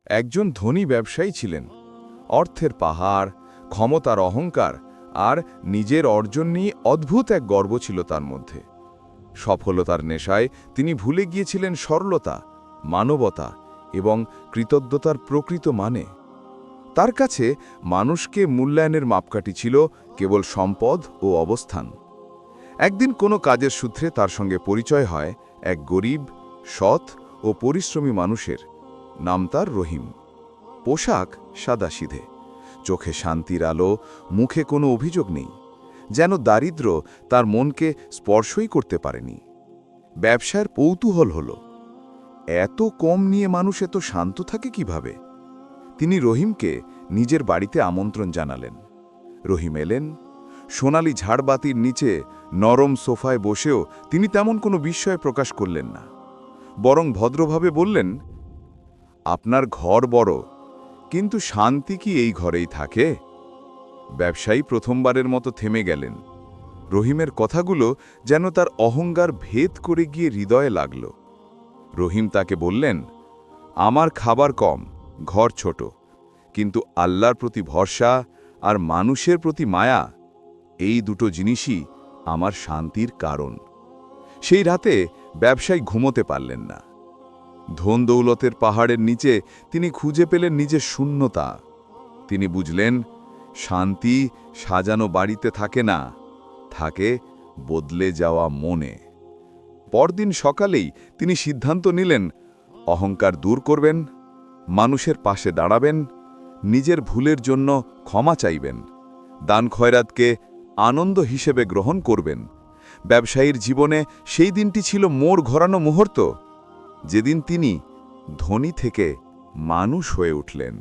একজন ধনী ব্যবসায়ী ছিলেন। অর্থের পাহাড়, ক্ষমতার অহংকার আর নিজের অর্জন নিয়ে অদ্ভুত এক গর্ব ছিল তার মধ্যে। সফলতার নেশায় তিনি ভুলে গিয়েছিলেন সরলতা, মানবতা এবং কৃতজ্ঞতার প্রকৃত মানে। তার কাছে মানুষকে মূল্যায়নের মাপকাঠি ছিল কেবল সম্পদ ও অবস্থান। একদিন কোনো কাজের সূত্রে তার সঙ্গে পরিচয় হয় এক গরিব, সৎ ও পরিশ্রমী মানুষের। নাম তার রহিম। পোশাক সাদাসিধে, চোখে শান্তির আলো, মুখে কোনো অভিযোগ নেই, যেন দারিদ্র্য তার মনকে স্পর্শই করতে পারেনি। ব্যবসার কৌতূহল হল, এত কম নিয়ে মানুষ এত শান্ত থাকে কিভাবে? তিনি রহিমকে নিজের বাড়িতে আমন্ত্রণ জানালেন। রহিম এলেন। সোনালি ঝাড়বাতির নিচে নরম সোফায় বসেও তিনি তেমন কোনো বিস্ময় প্রকাশ করলেন না, বরং ভদ্রভাবে বললেন, আপনার ঘর বড়, কিন্তু শান্তি কি এই ঘরেই থাকে? ব্যবসায়ী প্রথমবারের মতো থেমে গেলেন। রহিমের কথাগুলো যেন তার অহংকার ভেদ করে গিয়ে হৃদয়ে লাগল। রহিম তাকে বললেন, আমার খাবার কম, ঘর ছোট, কিন্তু আল্লাহর প্রতি ভরসা আর মানুষের প্রতি মায়া, এই দুটো জিনিসই আমার শান্তির কারণ। সেই রাতে ব্যবসায়ী ঘুমোতে পারলেন না। ধন দৌলতের পাহাড়ের নিচে তিনি খুঁজে পেলেন নিজের শূন্যতা। তিনি বুঝলেন, শান্তি সাজানো বাড়িতে থাকে না, থাকে বদলে যাওয়া মনে। পরদিন সকালেই তিনি সিদ্ধান্ত নিলেন, অহংকার দূর করবেন, মানুষের পাশে দাঁড়াবেন, নিজের ভুলের জন্য ক্ষমা চাইবেন, দান খয়রাতকে আনন্দ হিসেবে গ্রহণ করবেন। ব্যবসায়ীর জীবনে সেই দিনটি ছিল মোড় ঘোরানো মুহূর্ত, যেদিন তিনি ধনী থেকে মানুষ হয়ে উঠলেন।